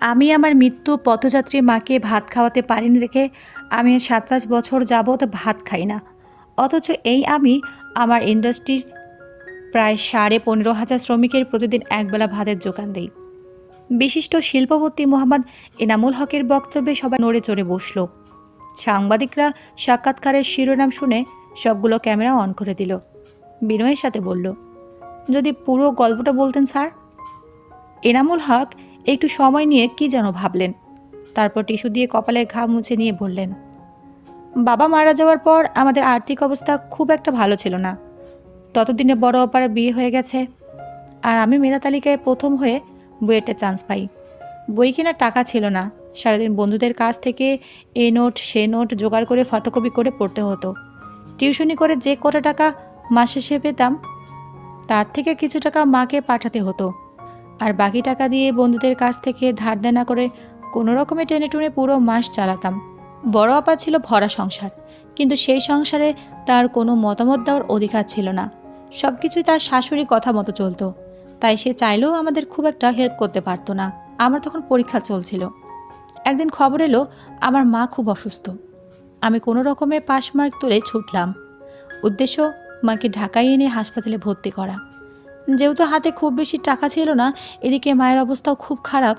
আমি আমার মৃত্যু পথযাত্রী মাকে ভাত খাওয়াতে পারিনি দেখে আমি ২৭ বছর যাবৎ ভাত খাই না। অথচ এই আমি আমার ইন্ডাস্ট্রির প্রায় ১৫,৫০০ শ্রমিকের প্রতিদিন একবেলা ভাতের জোগান দেই। বিশিষ্ট শিল্পপতি মোহাম্মদ এনামুল হকের বক্তব্যে সবাই নড়ে চড়ে বসল। সাংবাদিকরা সাক্ষাৎকারের শিরোনাম শুনে সবগুলো ক্যামেরা অন করে দিল। বিনয়ের সাথে বলল, যদি পুরো গল্পটা বলতেন স্যার। এনামুল হক একটু সময় নিয়ে কি যেন ভাবলেন, তারপর টিস্যু দিয়ে কপালের ঘাম মুছে নিয়ে বললেন, বাবা মারা যাওয়ার পর আমাদের আর্থিক অবস্থা খুব একটা ভালো ছিল না। ততদিনে বড় অপার বিয়ে হয়ে গেছে, আর আমি মেধা তালিকায় প্রথম হয়ে বুয়েটে চান্স পাই। বই কেনার টাকা ছিল না, সারাদিন বন্ধুদের কাছ থেকে এ নোট সে নোট জোগাড় করে ফটোকপি করে পড়তে হতো। টিউশনি করে যে কটা টাকা মাস শেষে পেতাম তার থেকে কিছু টাকা মাকে পাঠাতে হতো, আর বাকি টাকা দিয়ে বন্ধুদের কাছ থেকে ধার দেনা করে কোনো রকমে টেনে টুনে পুরো মাস চালাতাম। বড় আপা ছিল ভরা সংসার, কিন্তু সেই সংসারে তার কোনো মতামত দেওয়ার অধিকার ছিল না। সব কিছুই তার শাশুড়ি কথা মতো চলতো, তাই সে চাইলেও আমাদের খুব একটা হেল্প করতে পারতো না। আমার তখন পরীক্ষা চলছিল। একদিন খবর এলো আমার মা খুব অসুস্থ। আমি কোনো রকমে পাস মার্ক তুলে ছুটলাম। উদ্দেশ্য মাকে ঢাকায় এনে হাসপাতালে ভর্তি করা। যেহেতু হাতে খুব বেশি টাকা ছিল না, এদিকে মায়ের অবস্থাও খুব খারাপ।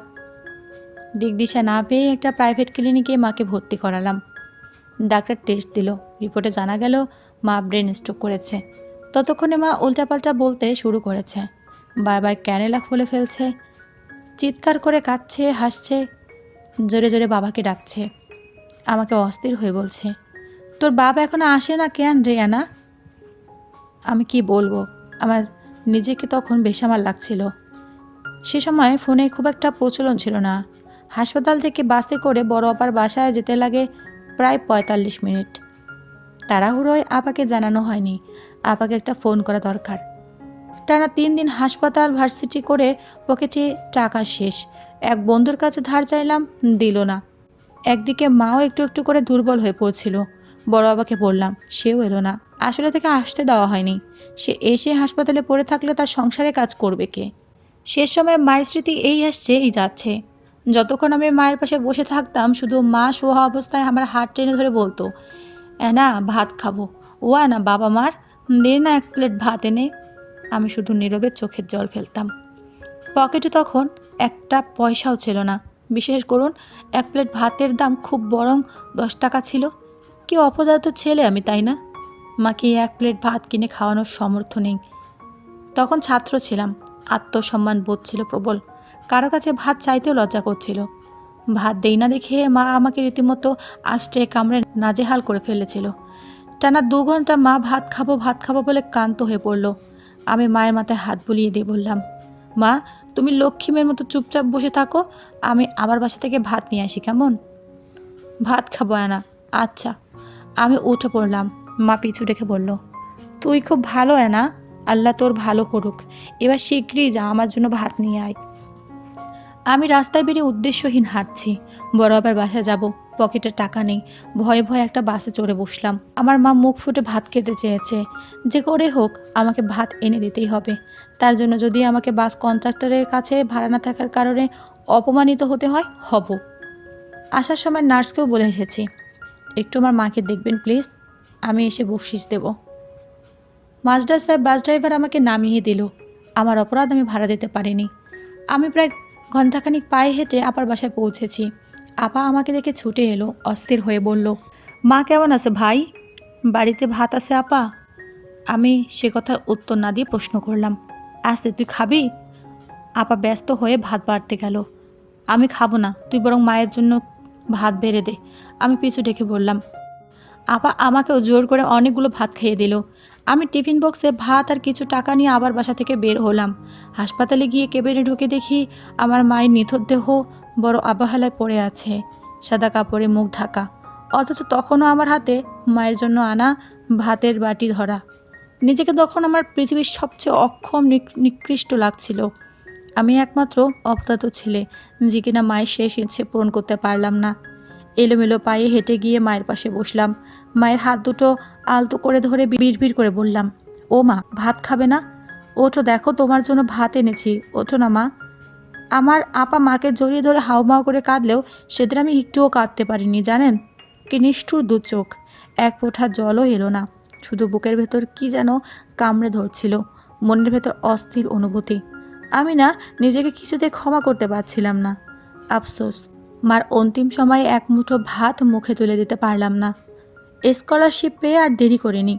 দিকদিশা না পেয়ে একটা প্রাইভেট ক্লিনিকে মাকে ভর্তি করালাম। ডাক্তার টেস্ট দিল, রিপোর্টে জানা গেল মা ব্রেন স্ট্রোক করেছে। ততক্ষণে মা উল্টাপাল্টা বলতে শুরু করেছে, বারবার ক্যানেলা খুলে ফেলছে, চিৎকার করে কাঁদছে, হাসছে, জোরে জোরে বাবাকে ডাকছে। আমাকে অস্থির হয়ে বলছে, তোর বাবা এখনো আসে না কেন রে আনা? আমি কি বলবো, আমার নিজেকে তখন বেসামাল লাগছিল। সে সময় ফোনে খুব একটা প্রচলন ছিল না। হাসপাতাল থেকে বাসে করে বড় আপার বাসায় যেতে লাগে প্রায় ৪৫ মিনিট। তাড়াহুড়োয় আপাকে জানানো হয়নি আপাকে একটা ফোন করা দরকার। টানা ৩ দিন হাসপাতাল ভার্সিটি করে পকেটে টাকা শেষ। এক বন্ধুর কাছে ধার চাইলাম, দিল না। একদিকে মাও একটু একটু করে দুর্বল হয়ে পড়ছিল। বড় বাবাকে বললাম, সেও এলো না। আসলে থেকে আসতে দেওয়া হয়নি। সে এসে হাসপাতালে পড়ে থাকলে তার সংসারে কাজ করবে কে? শেষ সময় মায়ের স্মৃতি এই আসছে এই যাচ্ছে। যতক্ষণ আমি মায়ের পাশে বসে থাকতাম, শুধু মা শোয়া অবস্থায় আমার হাত টেনে ধরে বলতো, না ভাত খাবো। ও না বাবা মার, দে না ১ প্লেট ভাত এনে। আমি শুধু নীরবে চোখের জল ফেলতাম। পকেটে তখন একটা পয়সাও ছিল না। বিশেষ করুন ১ প্লেট ভাতের দাম খুব বরং ১০ টাকা ছিল। কি অপদার্থ ছেলে আমি, তাই না? মাকে ১ প্লেট ভাত কিনে খাওয়ানোর সামর্থ্য নেই। তখন ছাত্র ছিলাম, আত্মসম্মান বোধ ছিল প্রবল। কারো কাছে ভাত চাইতেও লজ্জা করছিল। ভাত দেই না দেখে মা আমাকে রীতিমতো আষ্টে কামড়ে নাজেহাল করে ফেলেছিল। টানা ২ ঘন্টা মা ভাত খাবো বলে ক্লান্ত হয়ে পড়ল। আমি মায়ের মাথায় হাত বুলিয়ে দিয়ে বললাম, মা তুমি লক্ষ্মীমের মতো চুপচাপ বসে থাকো, আমি আমার বাসা থেকে ভাত নিয়ে আসি, কেমন? ভাত খাবো না? আচ্ছা। আমি উঠে পড়লাম। মা পিছু ডেকে বলল, তুই খুব ভালো না, আল্লাহ তোর ভালো করুক। এবার শীঘ্রই যা, আমার জন্য ভাত নিয়ে আয়। আমি রাস্তায় বেরিয়ে উদ্দেশ্যহীন হাঁটছি। বড় বাবার বাসায় যাব, পকেটে টাকা নেই। ভয়ে ভয়ে একটা বাসে চড়ে বসলাম। আমার মা মুখ ফুটে ভাত খেতে চেয়েছে। যে করে হোক আমাকে ভাত এনে দিতেই হবে। তার জন্য যদি আমাকে বাস কন্ট্রাক্টরের কাছে ভাড়া না থাকার কারণে অপমানিত হতে হয়, হব। আসার সময় নার্সকেও বলে এসেছি, একটু আমার মাকে দেখবেন প্লিজ, আমি এসে বকশিস দেব। মাস্টার সাহেব বাস ড্রাইভার আমাকে নামিয়ে দিল। আমার অপরাধ, আমি ভাড়া দিতে পারিনি। আমি প্রায় ঘণ্টাখানিক পায়ে হেঁটে আপার বাসায় পৌঁছেছি। আপা আমাকে দেখে ছুটে এলো, অস্থির হয়ে বলল, মা কেমন আছে ভাই? বাড়িতে ভাত আছে আপা? আমি সে কথার উত্তর না দিয়ে প্রশ্ন করলাম, আসতে তুই খাবি? আপা ব্যস্ত হয়ে ভাত বাড়তে গেল। আমি খাবো না, তুই বরং মায়ের জন্য ভাত বেড়ে দে। আমি পিছু ডেকে বললাম। আপা আমাকেও জোর করে অনেকগুলো ভাত খেয়ে দিল। আমি টিফিন বক্সে ভাত আর কিছু টাকা নিয়ে আবার বাসা থেকে বের হলাম। হাসপাতালে গিয়ে কেবিনে ঢুকে দেখি আমার মায়ের নিথর দেহ বড় অবহেলায় পড়ে আছে, সাদা কাপড়ে মুখ ঢাকা। অথচ তখনও আমার হাতে মায়ের জন্য আনা ভাতের বাটি ধরা। নিজেকে তখন আমার পৃথিবীর সবচেয়ে অক্ষম নিকৃষ্ট লাগছিল। আমি একমাত্র অপদার্থ ছেলে, যে কিনা মায়ের শেষ ইচ্ছে পূরণ করতে পারলাম না। এলোমেলো পায়ে হেঁটে গিয়ে মায়ের পাশে বসলাম। মায়ের হাত দুটো আলতো করে ধরে বিড়বিড় করে বললাম, ও মা, ভাত খাবে না? ওঠো, দেখো তোমার জন্য ভাত এনেছি, ওঠো না মা। আমার আপা মাকে জড়িয়ে ধরে হাউমাউ করে কাঁদলেও সেদিন আমি একটুও কাঁদতে পারিনি জানেন। কি নিষ্ঠুর দু চোখ, এক ফোঁটা জলও এলো না। শুধু বুকের ভেতর কি যেন কামড়ে ধরছিল, মনের ভেতর অস্থির অনুভূতি। আমি না নিজেকে কিছুতে ক্ষমা করতে পারছিলাম না। আফসোস, মার অন্তিম সময়ে এক মুঠো ভাত মুখে তুলে দিতে পারলাম না। স্কলারশিপ পেয়ে আর দেরি করিনি।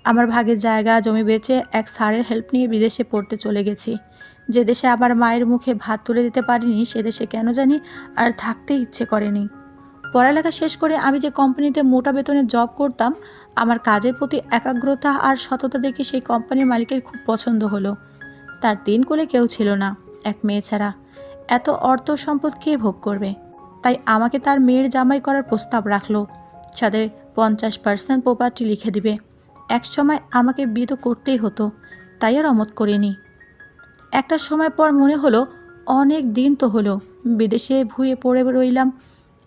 আমার ভাগের জায়গা জমি বেচে এক স্যারের হেল্প নিয়ে বিদেশে পড়তে চলে গেছি। যে দেশে আবার মায়ের মুখে ভাত তুলে দিতে পারিনি, সে দেশে কেন জানি আর থাকতে ইচ্ছে করেনি। পড়ালেখা শেষ করে আমি যে কোম্পানিতে মোটা বেতনে জব করতাম, আমার কাজের প্রতি একাগ্রতা আর সততা দেখে সেই কোম্পানির মালিকের খুব পছন্দ হলো। তার 3 কোলে কেউ ছিল না, এক মেয়ে ছাড়া। এত অর্থ সম্পদ কে ভোগ করবে? তাই আমাকে তার মেয়ের জামাই করার প্রস্তাব রাখলো। সাথে 50% প্রপার্টি লিখে দিবে। এক সময় আমাকে বিয়ে তো করতেই হতো, তাই আর অমত করিনি। একটা সময় পর মনে হলো অনেক দিন তো হলো বিদেশে ভুঁয়ে পড়ে রইলাম,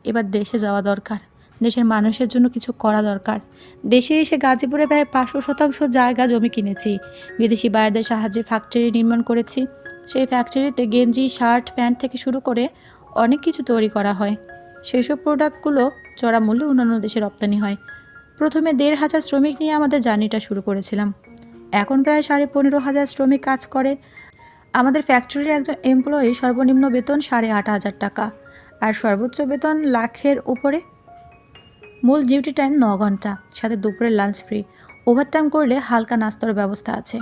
এবার দেশে যাওয়া দরকার। দেশের মানুষের জন্য কিছু করা দরকার। দেশে এসে গাজীপুরে প্রায় 500 শতাংশ জায়গা জমি কিনেছি। বিদেশি বায়ারদের সাহায্যে ফ্যাক্টরি নির্মাণ করেছি। সেই ফ্যাক্টরিতে গেঞ্জি, শার্ট, প্যান্ট থেকে শুরু করে অনেক কিছু তৈরি করা হয়। সেই সব প্রোডাক্টগুলো চড়া মূল্যে অন্যান্য দেশে রপ্তানি হয়। প্রথমে 1,500 শ্রমিক নিয়ে আমাদের জার্নিটা শুরু করেছিলাম। এখন প্রায় 15,500 শ্রমিক কাজ করে। আমাদের ফ্যাক্টরির একজন এমপ্লয়ি সর্বনিম্ন বেতন 8,500 টাকা, আর সর্বোচ্চ বেতন লাখের উপরে। মূল ডিউটি টাইম 9 ঘন্টা, সাথে দুপুরের লাঞ্চ ফ্রি। ওভারটাইম করলে হালকা নাস্তার ব্যবস্থা আছে।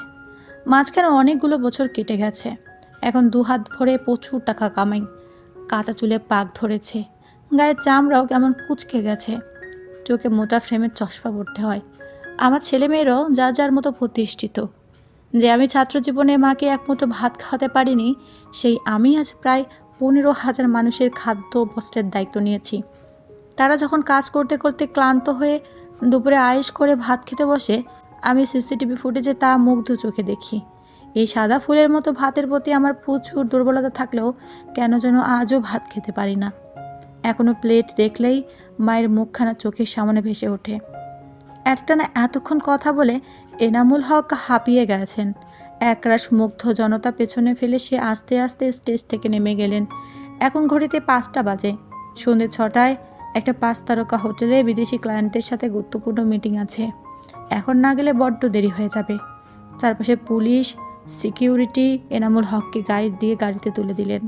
মাঝখানে অনেকগুলো বছর কেটে গেছে। এখন 2 হাত ভরে প্রচুর টাকা কামাই। কাঁচা চুলে পাক ধরেছে, গায়ের চামড়াও কেমন কুঁচকে গেছে, চোখে মোটা ফ্রেমের চশমা পড়তে হয়। আমার ছেলেমেয়েরাও যার যার মতো প্রতিষ্ঠিত। যে আমি ছাত্র জীবনে মাকে একমুঠো ভাত খাওয়াতে পারিনি, সেই আমি আজ প্রায় 15,000 মানুষের খাদ্য বস্ত্রের দায়িত্ব নিয়েছি। তারা যখন কাজ করতে করতে ক্লান্ত হয়ে দুপুরে আয়েশ করে ভাত খেতে বসে, আমি সিসিটিভি ফুটেজে তা মুগ্ধ চোখে দেখি। এই সাদা ফুলের মতো ভাতের প্রতি আমার প্রচুর দুর্বলতা থাকলেও কেন যেন আজও ভাত খেতে পারি না। এখনও প্লেট দেখলেই মায়ের মুখখানা চোখের সামনে ভেসে ওঠে। একটানা এতক্ষণ কথা বলে এনামুল হক হাঁপিয়ে গেছেন। একরাশ মুগ্ধ জনতা পেছনে ফেলে সে আস্তে আস্তে স্টেজ থেকে নেমে গেলেন। এখন ঘড়িতে 5টা বাজে। সন্ধ্যে 6টায় একটা 5 তারকা হোটেলে বিদেশি ক্লায়েন্টের সাথে গুরুত্বপূর্ণ মিটিং আছে। এখন না গেলে বড্ড দেরি হয়ে যাবে। চারপাশে পুলিশ, সিকিউরিটি এনামুল হককে গাইড দিয়ে গাড়িতে তুলে দিলেন।